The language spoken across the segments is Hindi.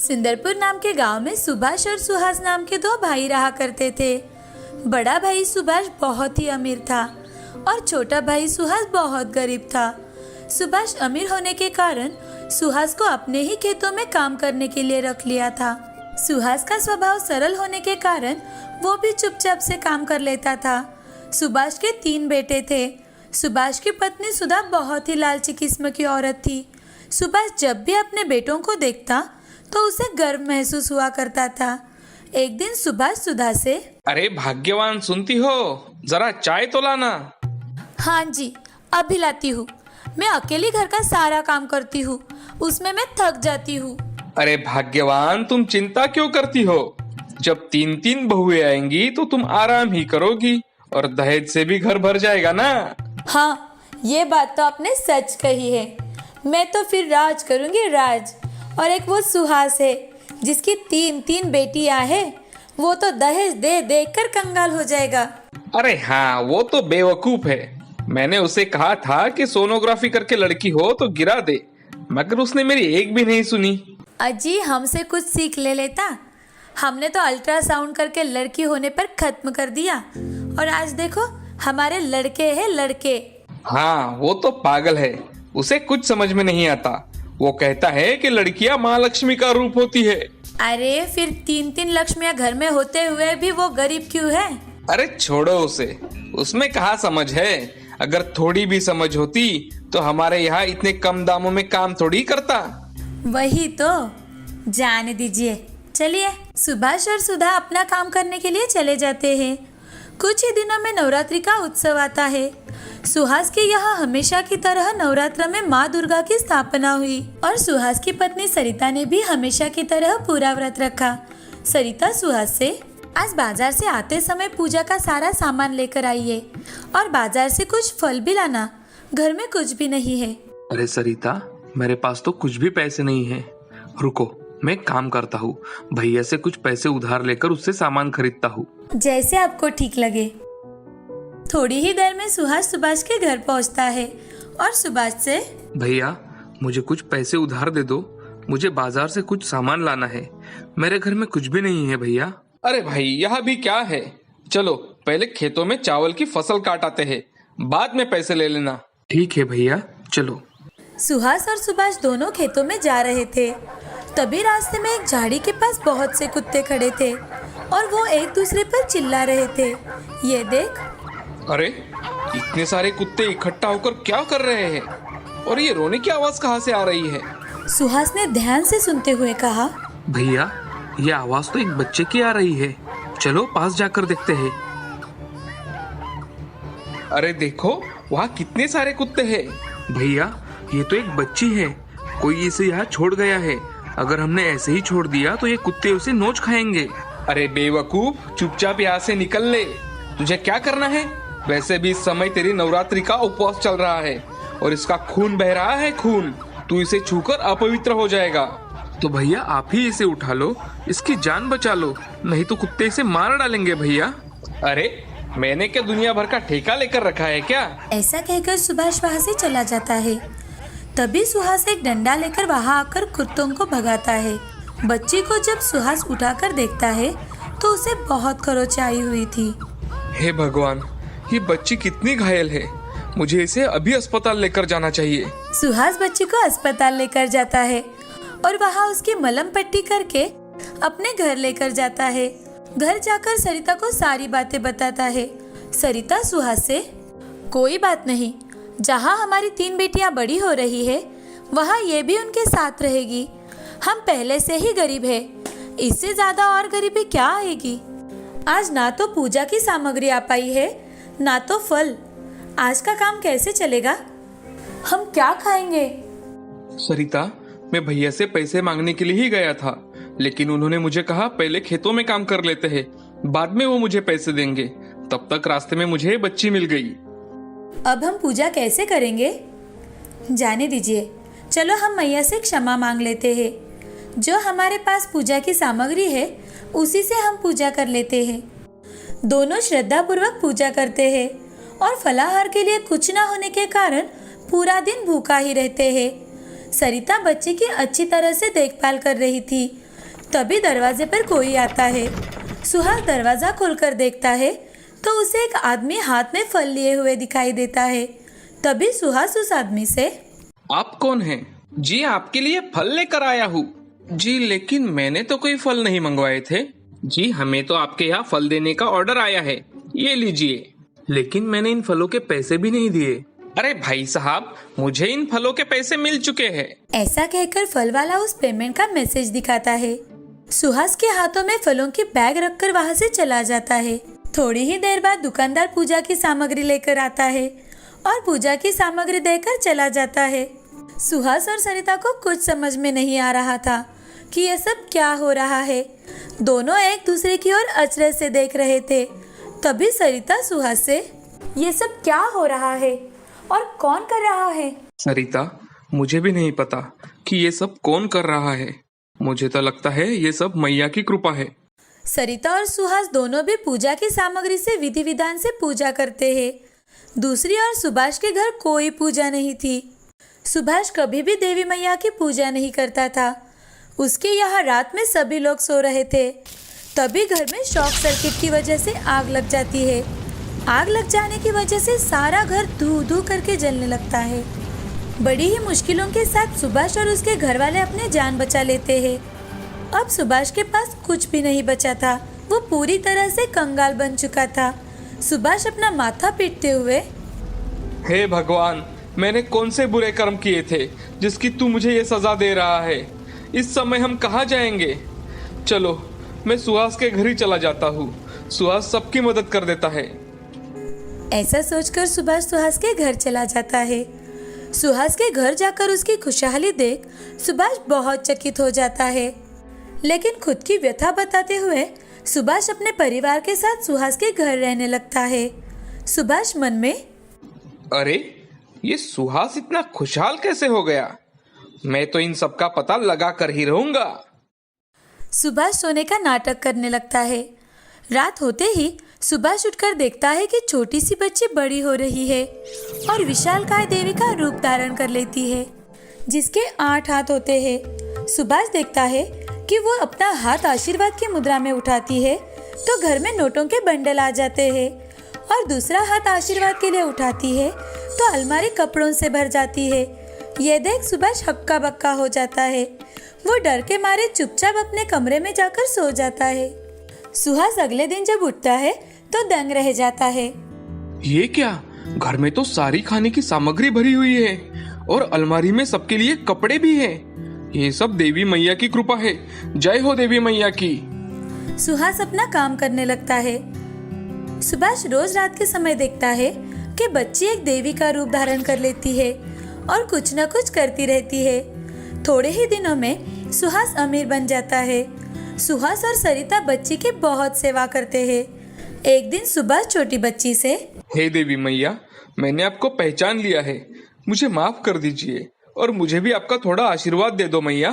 सुंदरपुर नाम के गांव में सुभाष और सुहास नाम के दो भाई रहा करते थे। बड़ा भाई सुभाष बहुत ही अमीर था और छोटा भाई सुहास बहुत गरीब था। सुभाष अमीर होने के कारण सुहास को अपने ही खेतों में काम करने के लिए रख लिया था। सुहास का स्वभाव सरल होने के कारण वो भी चुपचाप से काम कर लेता था। सुभाष के 3 बेटे थे। सुभाष की पत्नी सुधा बहुत ही लालची किस्म की औरत थी। सुभाष जब भी अपने बेटों को देखता तो उसे गर्व महसूस हुआ करता था। एक दिन सुभाष सुधा से, अरे भाग्यवान, सुनती हो, जरा चाय तो लाना। हाँ जी, अभी लाती हूँ। मैं अकेली घर का सारा काम करती हूँ, उसमें मैं थक जाती हूँ। अरे भाग्यवान, तुम चिंता क्यों करती हो? जब 3 बहुएं आएंगी तो तुम आराम ही करोगी और दहेज से भी घर भर जाएगा ना। हाँ, ये बात तो आपने सच कही है। मैं तो फिर राज करूँगी, राज। और एक वो सुहास है जिसकी 3 बेटियां हैं, वो तो दहेज दे दे कर कंगाल हो जाएगा। अरे हाँ, वो तो बेवकूफ है। मैंने उसे कहा था कि सोनोग्राफी करके लड़की हो तो गिरा दे, मगर उसने मेरी एक भी नहीं सुनी। अजी, हमसे कुछ सीख ले लेता। हमने तो अल्ट्रासाउंड करके लड़की होने पर खत्म कर दिया और आज देखो हमारे लड़के हैं, लड़के। हाँ, वो तो पागल है, उसे कुछ समझ में नहीं आता। वो कहता है कि लड़कियां माँ लक्ष्मी का रूप होती है। अरे फिर 3 लक्ष्मियां घर में होते हुए भी वो गरीब क्यों है? अरे छोड़ो उसे, उसमें कहाँ समझ है। अगर थोड़ी भी समझ होती तो हमारे यहाँ इतने कम दामों में काम थोड़ी करता। वही तो, जाने दीजिए। चलिए, सुभाष और सुधा अपना काम करने के लिए चले जाते हैं। कुछ ही दिनों में नवरात्रि का उत्सव आता है। सुहास के यहाँ हमेशा की तरह नवरात्र में माँ दुर्गा की स्थापना हुई और सुहास की पत्नी सरिता ने भी हमेशा की तरह पूरा व्रत रखा। सरिता सुहास से, आज बाजार से आते समय पूजा का सारा सामान लेकर आइए और बाजार से कुछ फल भी लाना, घर में कुछ भी नहीं है। अरे सरिता, मेरे पास तो कुछ भी पैसे नहीं है। रुको, मैं काम करता हूँ, भैया से कुछ पैसे उधार लेकर उससे सामान खरीदता हूँ। जैसे आपको ठीक लगे। थोड़ी ही देर में सुहास सुभाष के घर पहुंचता है और सुभाष से, भैया मुझे कुछ पैसे उधार दे दो, मुझे बाजार से कुछ सामान लाना है, मेरे घर में कुछ भी नहीं है भैया। अरे भाई, यहाँ भी क्या है, चलो पहले खेतों में चावल की फसल काट आते हैं, बाद में पैसे ले लेना। ठीक है भैया, चलो। सुहास और सुभाष दोनों खेतों में जा रहे थे। तभी रास्ते में एक झाड़ी के पास बहुत से कुत्ते खड़े थे और वो एक दूसरे पर चिल्ला रहे थे। ये देख। अरे इतने सारे कुत्ते इकट्ठा होकर क्या कर रहे हैं और ये रोने की आवाज कहाँ से आ रही है? सुहास ने ध्यान से सुनते हुए कहा, भैया ये आवाज तो एक बच्चे की आ रही है, चलो पास जाकर देखते हैं। अरे देखो, वहाँ कितने सारे कुत्ते हैं। भैया ये तो एक बच्ची है, कोई इसे यहाँ छोड़ गया है। अगर हमने ऐसे ही छोड़ दिया तो ये कुत्ते उसे नोच खाएंगे। अरे बेवकूफ, चुपचाप यहाँ से निकल ले। तुझे क्या करना है? वैसे भी इस समय तेरी नवरात्रि का उपवास चल रहा है और इसका खून बह रहा है, खून। तू इसे छूकर अपवित्र हो जाएगा। तो भैया आप ही इसे उठा लो, इसकी जान बचा लो, नहीं तो कुत्ते इसे मार डालेंगे भैया। अरे मैंने क्या दुनिया भर का ठेका लेकर रखा है क्या? ऐसा कहकर सुभाष वहाँ से चला जाता है। तभी सुहास एक डंडा लेकर वहाँ आकर कुत्तों को भगाता है। बच्ची को जब सुहास उठाकर देखता है तो उसे बहुत खरोच आई हुई थी। हे भगवान, ये बच्ची कितनी घायल है, मुझे इसे अभी अस्पताल लेकर जाना चाहिए। सुहास बच्ची को अस्पताल लेकर जाता है और वहाँ उसकी मलहम पट्टी करके अपने घर लेकर जाता है। घर जाकर सरिता को सारी बातें बताता है। सरिता सुहास से, कोई बात नहीं, जहाँ हमारी 3 बेटियां बड़ी हो रही है वहाँ ये भी उनके साथ रहेगी। हम पहले से ही गरीब है, इससे ज्यादा और गरीबी क्या आएगी। आज ना तो पूजा की सामग्री आ पाई है, ना तो फल। आज का काम कैसे चलेगा? हम क्या खाएंगे? सरिता, मैं भैया से पैसे मांगने के लिए ही गया था, लेकिन उन्होंने मुझे कहा पहले खेतों में काम कर लेते हैं, बाद में वो मुझे पैसे देंगे। तब तक रास्ते में मुझे बच्ची मिल गई। अब हम पूजा कैसे करेंगे? जाने दीजिए, चलो हम मैया से क्षमा मांग लेते हैं। जो हमारे पास पूजा की सामग्री है उसी से हम पूजा कर लेते हैं। दोनों श्रद्धा पूर्वक पूजा करते हैं और फलाहार के लिए कुछ ना होने के कारण पूरा दिन भूखा ही रहते हैं। सरिता बच्ची की अच्छी तरह से देखभाल कर रही थी। तभी दरवाजे पर कोई आता है। सुहास दरवाजा खोलकर देखता है तो उसे एक आदमी हाथ में फल लिए हुए दिखाई देता है। तभी सुहास उस आदमी से, आप कौन हैं? जी आपके लिए फल लेकर आया हूँ। जी लेकिन मैंने तो कोई फल नहीं मंगवाए थे। जी हमें तो आपके यहाँ फल देने का ऑर्डर आया है, ये लीजिए। लेकिन मैंने इन फलों के पैसे भी नहीं दिए। अरे भाई साहब, मुझे इन फलों के पैसे मिल चुके हैं। ऐसा कहकर फल वाला उस पेमेंट का मैसेज दिखाता है। सुहास के हाथों में फलों की बैग रखकर वहाँ से चला जाता है। थोड़ी ही देर बाद दुकानदार पूजा की सामग्री लेकर आता है और पूजा की सामग्री देकर चला जाता है। सुहास और सरिता को कुछ समझ में नहीं आ रहा था कि यह सब क्या हो रहा है। दोनों एक दूसरे की ओर अचरज से देख रहे थे। तभी सरिता सुहास से, ये सब क्या हो रहा है और कौन कर रहा है? सरिता, मुझे भी नहीं पता कि ये सब कौन कर रहा है। मुझे तो लगता है ये सब मैया की कृपा है। सरिता और सुहास दोनों भी पूजा की सामग्री से विधि विधान से पूजा करते हैं। दूसरी ओर सुभाष के घर कोई पूजा नहीं थी। सुभाष कभी भी देवी मैया की पूजा नहीं करता था। उसके यहाँ रात में सभी लोग सो रहे थे। तभी घर में शॉर्ट सर्किट की वजह से आग लग जाती है। आग लग जाने की वजह से सारा घर धू धू करके जलने लगता है। बड़ी ही मुश्किलों के साथ सुभाष और उसके घर वाले अपने जान बचा लेते हैं। अब सुभाष के पास कुछ भी नहीं बचा था। वो पूरी तरह से कंगाल बन चुका था। सुभाष अपना माथा पीटते हुए, हे भगवान, मैंने कौन से बुरे कर्म किए थे जिसकी तू मुझे ये सजा दे रहा है? इस समय हम कहाँ जाएंगे? चलो मैं सुहास के घर ही चला जाता हूँ। सुहास सबकी मदद कर देता है। ऐसा सोचकर सुभाष सुहास के घर चला जाता है। सुहास के घर जाकर उसकी खुशहाली देख सुभाष बहुत चकित हो जाता है। लेकिन खुद की व्यथा बताते हुए सुभाष अपने परिवार के साथ सुहास के घर रहने लगता है। सुभाष मन में, अरे ये सुहास इतना खुशहाल कैसे हो गया? मैं तो इन सब का पता लगा कर ही रहूंगा। सुभाष सोने का नाटक करने लगता है। रात होते ही सुभाष उठकर देखता है कि छोटी सी बच्ची बड़ी हो रही है और विशालकाय देवी का रूप धारण कर लेती है, जिसके 8 हाथ होते हैं। सुभाष देखता है कि वो अपना हाथ आशीर्वाद की मुद्रा में उठाती है तो घर में नोटों के बंडल आ जाते हैं, और दूसरा हाथ आशीर्वाद के लिए उठाती है तो अलमारी कपड़ों से भर जाती है। ये देख सुभाष हक्का बक्का हो जाता है। वो डर के मारे चुपचाप अपने कमरे में जाकर सो जाता है। सुहास अगले दिन जब उठता है तो दंग रह जाता है। ये क्या? घर में तो सारी खाने की सामग्री भरी हुई है और अलमारी में सबके लिए कपड़े भी हैं। ये सब देवी मैया की कृपा है। जय हो देवी मैया की। सुहास अपना काम करने लगता है। सुभाष रोज रात के समय देखता है कि बच्ची एक देवी का रूप धारण कर लेती है और कुछ न कुछ करती रहती है। थोड़े ही दिनों में सुहास अमीर बन जाता है। सुहास और सरिता बच्ची की बहुत सेवा करते हैं। एक दिन सुभाष छोटी बच्ची से, हे देवी मैया, मैंने आपको पहचान लिया है, मुझे माफ कर दीजिए और मुझे भी आपका थोड़ा आशीर्वाद दे दो मैया।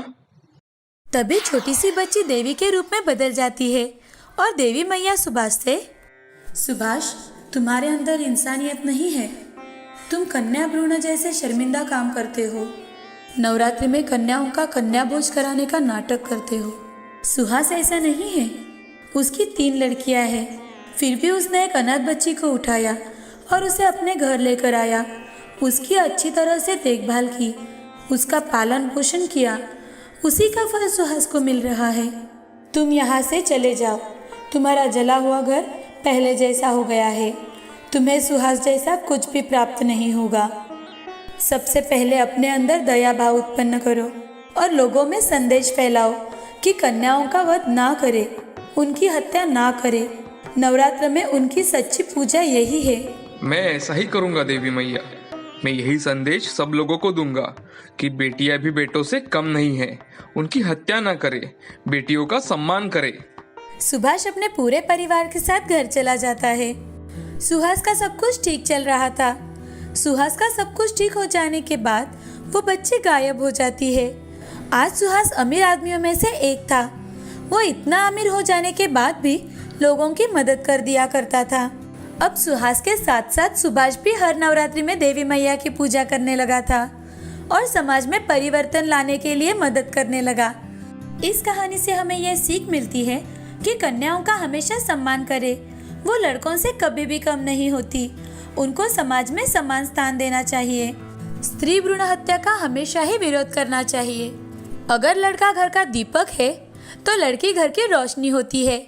तभी छोटी सी बच्ची देवी के रूप में बदल जाती है और देवी मैया सुभाष से, सुभाष, तुम्हारे अंदर इंसानियत नहीं है। तुम कन्या भ्रूण जैसे शर्मिंदा काम करते हो। नवरात्रि में कन्याओं का कन्या भोज कराने का नाटक करते हो। सुहास ऐसा नहीं है। उसकी 3 लड़कियां हैं, फिर भी उसने एक अनाथ बच्ची को उठाया और उसे अपने घर लेकर आया। उसकी अच्छी तरह से देखभाल की, उसका पालन पोषण किया। उसी का फल सुहास को मिल रहा है। तुम यहाँ से चले जाओ। तुम्हारा जला हुआ घर पहले जैसा हो गया है। तुम्हें सुहास जैसा कुछ भी प्राप्त नहीं होगा। सबसे पहले अपने अंदर दया भाव उत्पन्न करो और लोगों में संदेश फैलाओ कि कन्याओं का वध ना करे, उनकी हत्या ना करे। नवरात्र में उनकी सच्ची पूजा यही है। मैं ऐसा ही करूंगा देवी मैया। मैं यही संदेश सब लोगों को दूंगा कि बेटियां भी बेटों से कम नहीं है। उनकी हत्या ना करे, बेटियों का सम्मान करे। सुभाष अपने पूरे परिवार के साथ घर चला जाता है। सुहास का सब कुछ ठीक चल रहा था। सुहास का सब कुछ ठीक हो जाने के बाद वो बच्ची गायब हो जाती है। आज सुहास अमीर आदमियों में से एक था। वो इतना अमीर हो जाने के बाद भी लोगों की मदद कर दिया करता था। अब सुहास के साथ साथ सुभाष भी हर नवरात्रि में देवी मैया की पूजा करने लगा था और समाज में परिवर्तन लाने के लिए मदद करने लगा। इस कहानी से हमें यह सीख मिलती है कि कन्याओं का हमेशा सम्मान करें। वो लड़कों से कभी भी कम नहीं होती। उनको समाज में समान स्थान देना चाहिए। स्त्री भ्रूण हत्या का हमेशा ही विरोध करना चाहिए। अगर लड़का घर का दीपक है तो लड़की घर की रोशनी होती है।